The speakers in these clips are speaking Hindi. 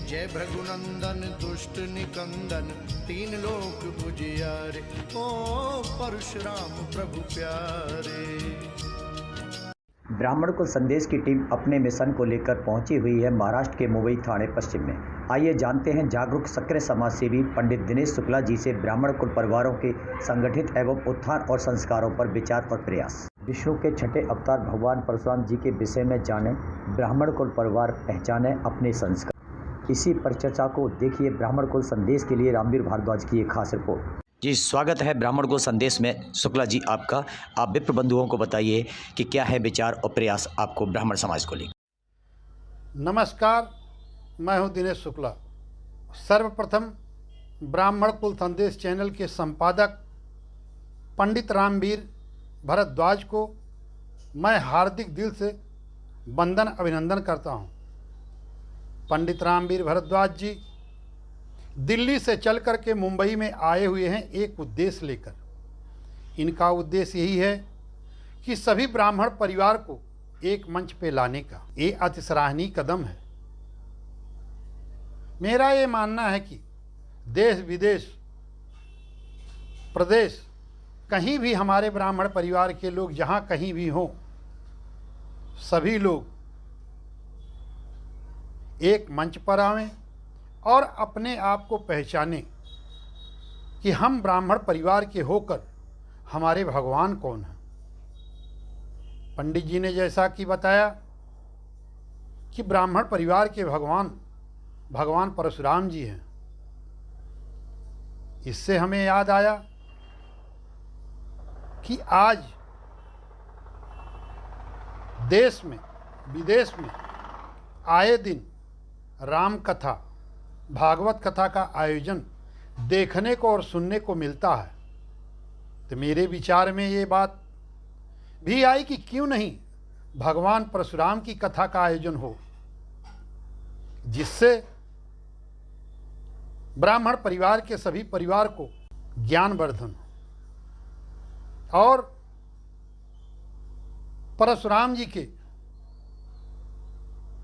जय भृगुनंदन दुष्ट निकंदन, तीन लोक उजियारे, ओ परशुराम प्रभु प्यारे। ब्राह्मण कुल संदेश की टीम अपने मिशन को लेकर पहुंची हुई है महाराष्ट्र के मुंबई थाने पश्चिम में। आइए जानते हैं जागरूक सक्रिय समाज सेवी पंडित दिनेश शुक्ला जी से ब्राह्मण कुल परिवारों के संगठित एवं उत्थान और संस्कारों पर विचार और प्रयास। विष्णु के छठे अवतार भगवान परशुराम जी के विषय में जाने, ब्राह्मण कुल परिवार पहचाने अपने संस्कार। इसी परिचर्चा को देखिए ब्राह्मण कुल संदेश के लिए रामवीर भारद्वाज की एक खास रिपोर्ट। जी स्वागत है ब्राह्मण कुल संदेश में शुक्ला जी आपका। आप विप्र बंधुओं को बताइए कि क्या है विचार और प्रयास आपको ब्राह्मण समाज को लेकर। नमस्कार, मैं हूं दिनेश शुक्ला। सर्वप्रथम ब्राह्मण कुल संदेश चैनल के संपादक पंडित रामवीर भारद्वाज को मैं हार्दिक दिल से वंदन अभिनंदन करता हूं। पंडित रामवीर भारद्वाज जी दिल्ली से चल कर के मुंबई में आए हुए हैं एक उद्देश्य लेकर। इनका उद्देश्य यही है कि सभी ब्राह्मण परिवार को एक मंच पे लाने का। ये अति सराहनीय कदम है। मेरा ये मानना है कि देश विदेश प्रदेश कहीं भी हमारे ब्राह्मण परिवार के लोग जहाँ कहीं भी हों, सभी लोग एक मंच पर आवें और अपने आप को पहचाने कि हम ब्राह्मण परिवार के होकर हमारे भगवान कौन हैं। पंडित जी ने जैसा कि बताया कि ब्राह्मण परिवार के भगवान परशुराम जी हैं। इससे हमें याद आया कि आज देश में विदेश में आए दिन राम कथा भागवत कथा का आयोजन देखने को और सुनने को मिलता है। तो मेरे विचार में ये बात भी आई कि क्यों नहीं भगवान परशुराम की कथा का आयोजन हो, जिससे ब्राह्मण परिवार के सभी परिवार को ज्ञानवर्धन और परशुराम जी के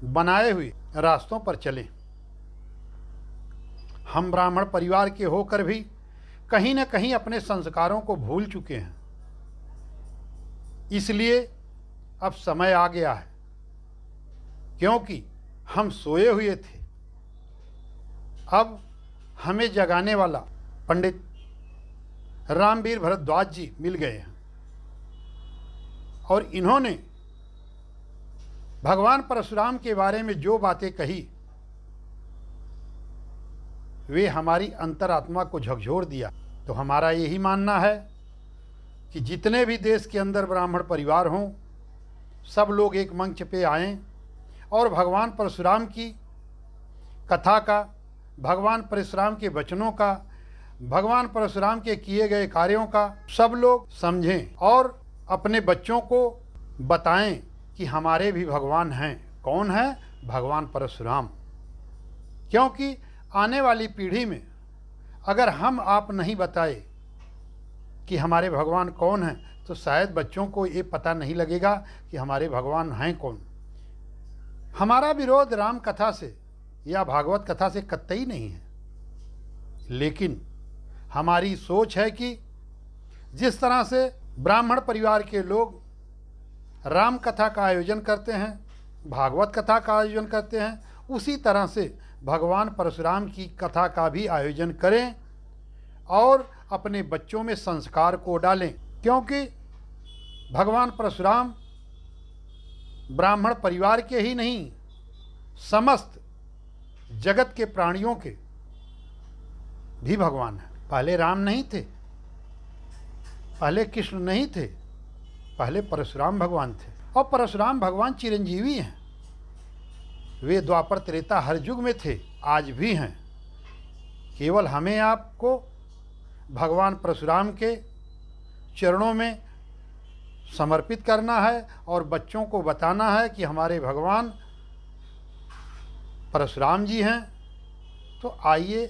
बनाए हुए रास्तों पर चलें। हम ब्राह्मण परिवार के होकर भी कहीं न कहीं अपने संस्कारों को भूल चुके हैं। इसलिए अब समय आ गया है, क्योंकि हम सोए हुए थे। अब हमें जगाने वाला पंडित रामवीर भारद्वाज जी मिल गए हैं और इन्होंने भगवान परशुराम के बारे में जो बातें कही वे हमारी अंतरात्मा को झकझोर दिया। तो हमारा यही मानना है कि जितने भी देश के अंदर ब्राह्मण परिवार हों, सब लोग एक मंच पे आएं और भगवान परशुराम की कथा का, भगवान परशुराम के वचनों का, भगवान परशुराम के किए गए कार्यों का सब लोग समझें और अपने बच्चों को बताएं कि हमारे भी भगवान हैं। कौन है? भगवान परशुराम। क्योंकि आने वाली पीढ़ी में अगर हम आप नहीं बताए कि हमारे भगवान कौन हैं, तो शायद बच्चों को ये पता नहीं लगेगा कि हमारे भगवान हैं कौन। हमारा विरोध राम कथा से या भागवत कथा से कतई नहीं है, लेकिन हमारी सोच है कि जिस तरह से ब्राह्मण परिवार के लोग राम कथा का आयोजन करते हैं, भागवत कथा का आयोजन करते हैं, उसी तरह से भगवान परशुराम की कथा का भी आयोजन करें और अपने बच्चों में संस्कार को डालें। क्योंकि भगवान परशुराम ब्राह्मण परिवार के ही नहीं, समस्त जगत के प्राणियों के भी भगवान हैं। पहले राम नहीं थे, पहले कृष्ण नहीं थे, पहले परशुराम भगवान थे। और परशुराम भगवान चिरंजीवी हैं। वे द्वापर त्रेता हर युग में थे, आज भी हैं। केवल हमें आपको भगवान परशुराम के चरणों में समर्पित करना है और बच्चों को बताना है कि हमारे भगवान परशुराम जी हैं। तो आइए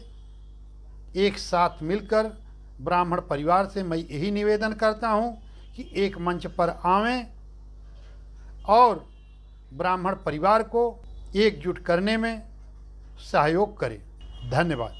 एक साथ मिलकर ब्राह्मण परिवार से मैं यही निवेदन करता हूं कि एक मंच पर आवें और ब्राह्मण परिवार को एकजुट करने में सहयोग करें। धन्यवाद।